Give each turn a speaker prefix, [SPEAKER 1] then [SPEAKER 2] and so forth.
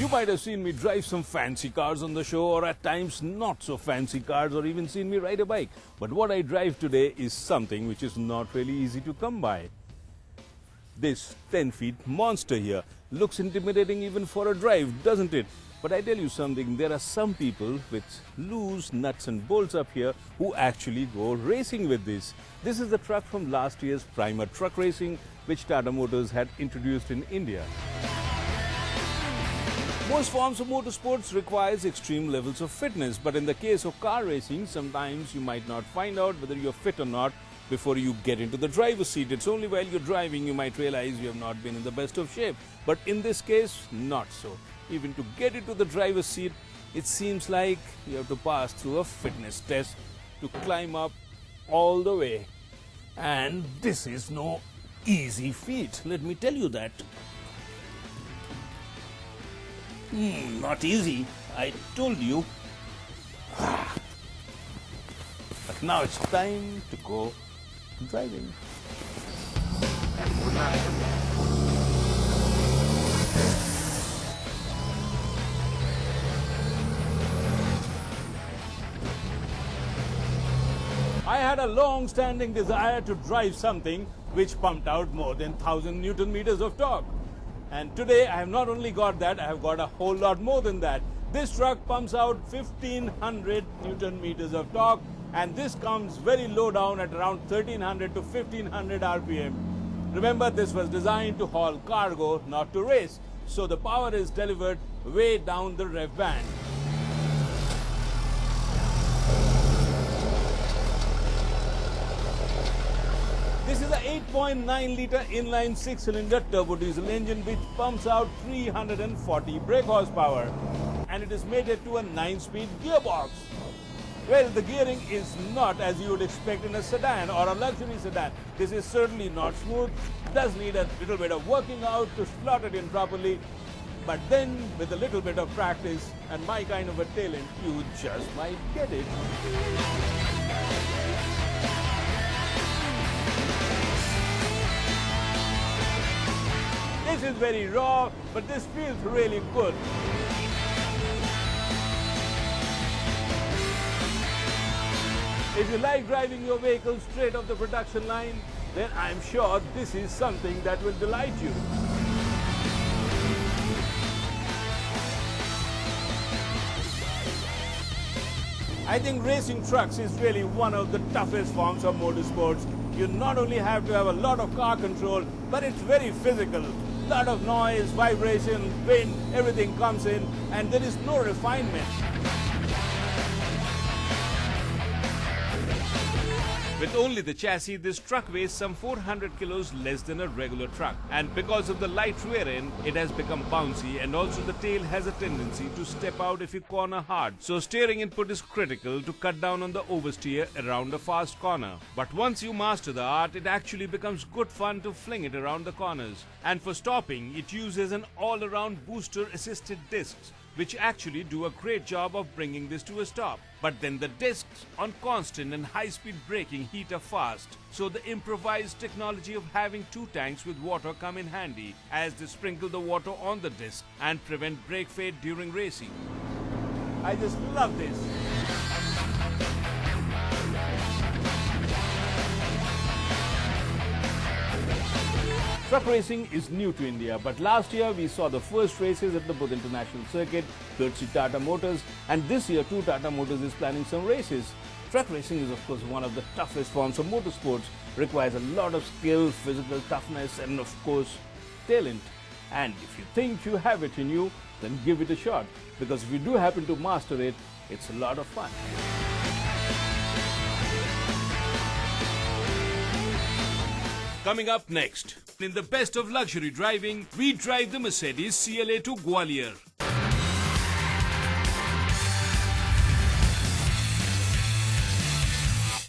[SPEAKER 1] You might have seen me drive some fancy cars on the show, or at times not so fancy cars, or even seen me ride a bike. But what I drive today is something which is not really easy to come by. This 10-feet monster here looks intimidating even for a drive, doesn't it? But I tell you something, there are some people with loose nuts and bolts up here who actually go racing with this. This is the truck from last year's Prima truck racing, which Tata Motors had introduced in India. Most forms of motorsports requires extreme levels of fitness, but in the case of car racing, sometimes you might not find out whether you're fit or not before you get into the driver's seat. It's only while you're driving you might realize you have not been in the best of shape. But in this case, not so. Even to get into the driver's seat, it seems like you have to pass through a fitness test to climb up all the way. And this is no easy feat, let me tell you that. Not easy, I told you. But now it's time to go driving. I had a long-standing desire to drive something which pumped out more than 1,000 Newton meters of torque. And today I have not only got that, I have got a whole lot more than that. This truck pumps out 1,500 Newton meters of torque, and this comes very low down at around 1,300 to 1,500 RPM. Remember, this was designed to haul cargo, not to race. So the power is delivered way down the rev band. This is a 8.9-litre inline 6-cylinder turbo diesel engine which pumps out 340 brake horsepower, and it is mated to a 9-speed gearbox. Well, the gearing is not as you would expect in a sedan or a luxury sedan. This is certainly not smooth, does need a little bit of working out to slot it in properly, but then with a little bit of practice and my kind of a talent, you just might get it. This is very raw, but this feels really good. If you like driving your vehicle straight off the production line, then I'm sure this is something that will delight you. I think racing trucks is really one of the toughest forms of motorsports. You not only have to have a lot of car control, but it's very physical. A lot of noise, vibration, wind, everything comes in, and there is no refinement. With only the chassis, this truck weighs some 400 kilos less than a regular truck. And because of the light rear end, it has become bouncy, and also the tail has a tendency to step out if you corner hard. So steering input is critical to cut down on the oversteer around a fast corner. But once you master the art, it actually becomes good fun to fling it around the corners. And for stopping, it uses an all-around booster-assisted discs, which actually do a great job of bringing this to a stop. But then the discs on constant and high-speed braking heat up fast, so the improvised technology of having 2 tanks with water come in handy, as they sprinkle the water on the disc and prevent brake fade during racing. I just love this. Truck racing is new to India, but last year we saw the first races at the Buddha International Circuit, courtesy Tata Motors, and this year too Tata Motors is planning some races. Truck racing is of course one of the toughest forms of motorsports, requires a lot of skill, physical toughness, and of course talent. And if you think you have it in you, then give it a shot, because if you do happen to master it, it's a lot of fun. Coming up next, in the best of luxury driving, we drive the Mercedes CLA to Gwalior.